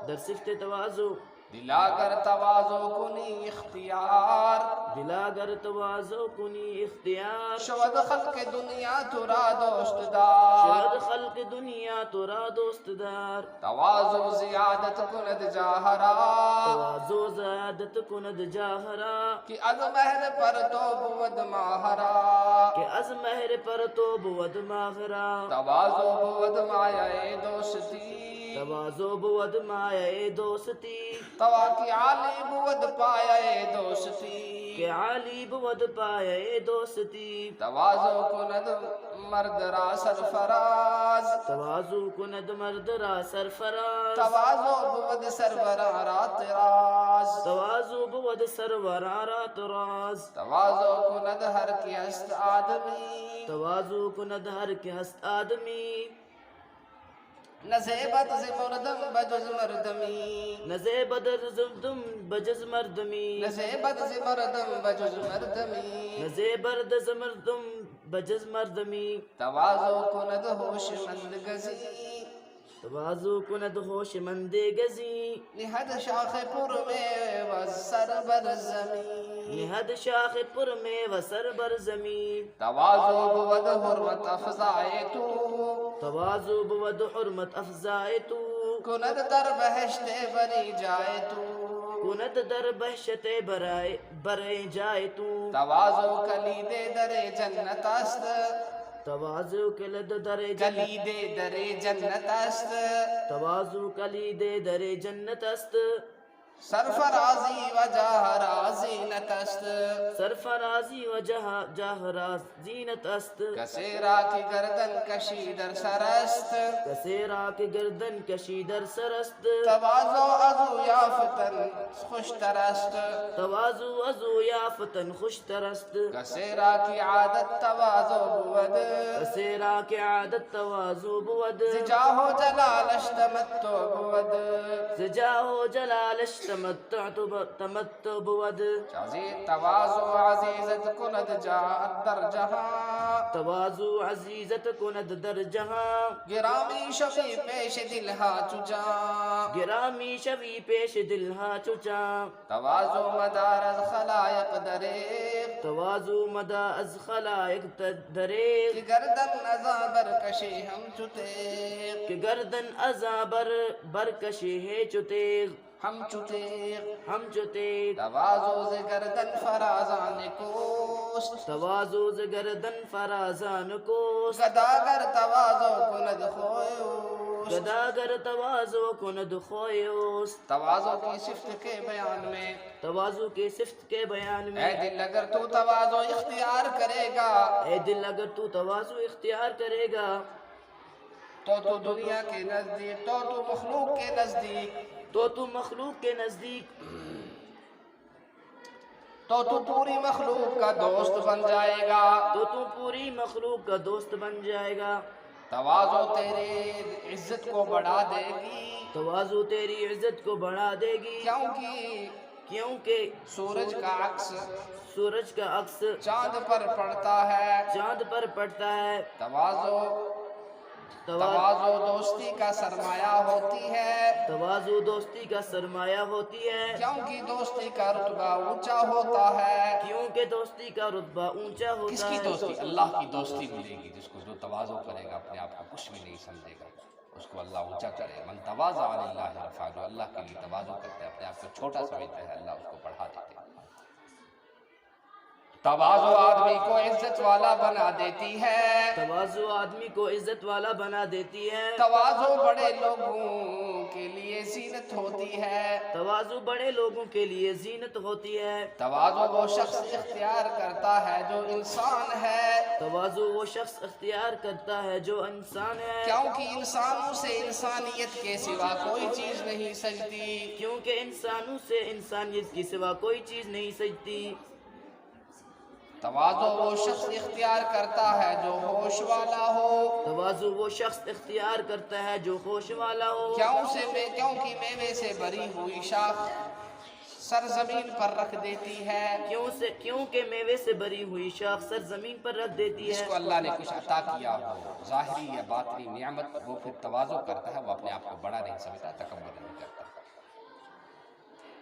در صفت تواضع دلا گر تواضع کنی اختیار دلا گر تواضع کنی اختیار شود خلق دنیا تو را دوست دار شود خلق دنیا تو را دوست دار تواضع زیادت کند جاہرا تواضع زیادت کند جاہرا کہ از مہر پر تو بود ماہرا کہ از مہر پر تو بود ماہرا تواضع بود مایہ دوستی تواضع بود مایہ دوستی توا کی عالی بود پایہ دوستی کہ عالی بود پایہ دوستی تواضع کند مرد را سرفراز تواضع کند مرد را سرفراز تواضع بود سرورا را تراز تواضع بود سرورا را تراز تواضع کند ہر کی ہست آدمی تواضع کند ہر کے ہست آدمی نزیبت ز مردم بجز مردمی نزیبت زمدم بجز مردمی نزیبت ز مردم بجز مردمی نزیبت زمردم بجز مردمی تواضع کند ہوش مند گزی تواضع کند ہوش مند گزی نہد شاخ پر میں و سر بر زمین نہد شاخ پر میں و سر بر زمین تواضع بود حرمت افزائے تو تواضع بود حرمت افزائے تو کند در بہشت بری جائے تو کند در بہشت برائے جائے تو تواضع کلید در جنت است تواضع کلید در کلید در جنت است تواضع کلید در جنت است سرفرازی و جاہرا زینت است سرفرازی و جاہراز زینت است کسیرا کی گردن کشی در سر است کسیرا کی گردن کشی در سر است تواضع ازو یافتن خوشتر است تواضع ازو یافتن خوشتر است کسیرا کی عادت تواضع بود کسیرا کی عادت تواضع بود زجاہ و جلالش تمتع بود زجاہ و جلالش تمتع بود عزیز تواضع عزیزت کند جا در جہاں تواضع عزیزت کند در جہاں گرامی شفی پیش دل ہا چجا گرامی شوی پیش دل ہا چچا تواضع مدار از خلائق دریق تواضع مدا از خلائق دریق کہ گردن نزا برکشی ہم چتیق کہ گردن ازا برکشی ہے چتیغ ہم چتیق ہم چتیغ تواضع ز گردن فرازان کوست تواضع ز گردن فرازان کوست گداگر تواضع کند خویوست گداگر تواضع کند خویوست تواضع کی صفت کے بیان میں تواضع کے صفت کے بیان میں اے دل اگر تو تواضع اختیار کرے گا اے دل اگر تو تواضع اختیار کرے گا تو دنیا کے نزدیک تو مخلوق کے نزدیک تو مخلوق کے نزدیک تو پوری مخلوق کا دوست بن جائے گا تو پوری مخلوق کا دوست بن جائے گا تواضع تیرے عزت کو بڑھا دے گی تواضع تیری عزت کو بڑھا دے گی کیونکہ سورج کا عکس سورج کا عکس چاند پر پڑتا ہے چاند پر پڑتا ہے تواضع دوستی کا سرمایہ ہوتی ہے تواضع دوستی کا سرمایہ ہوتی ہے کیونکہ دوستی کا رتبہ اونچا ہوتا ہے کیونکہ دوستی کا رتبہ اونچا ہوتا ہے کس کی دوستی؟ اللہ کی دوستی ملے گی جس کو جو تواضع کرے گا اپنے آپ کو کچھ بھی نہیں سمجھے گا اس کو اللہ اونچا کرے من تواضع للہ رفعہ جو اللہ کے لیے تواضع کرتے ہیں اپنے آپ کو چھوٹا سمجھتے ہیں اللہ اس کو بڑھا دیتے ہیں تواضع آدمی کو عزت والا بنا دیتی ہے تواضع آدمی کو عزت والا بنا دیتی ہے تواضع بڑے لوگوں کے لیے زینت ہوتی ہے تواضع بڑے لوگوں کے لیے زینت ہوتی ہے تواضع وہ شخص اختیار کرتا ہے جو انسان ہے تواضع وہ شخص اختیار کرتا ہے جو انسان ہے کیونکہ انسانوں سے انسانیت کے سوا کوئی چیز نہیں سجتی کیونکہ انسانوں سے انسانیت کے سوا کوئی چیز نہیں سجتی تواضع وہ شخص اختیار کرتا ہے جو ہوش والا ہو تواضع وہ شخص اختیار کرتا ہے جو ہوش والا ہو کیونکہ میوے سے بری ہوئی شاخ سرزمین پر رکھ دیتی ہے کیونکہ میوے سے بری ہوئی شاخ سرزمین پر رکھ دیتی ہے جس کو اللہ نے کچھ عطا کیا ہو ظاہری یا باطنی نعمت وہ پھر تواضع کرتا ہے وہ اپنے آپ کو بڑا نہیں سمجھتا تکبر نہیں کرتا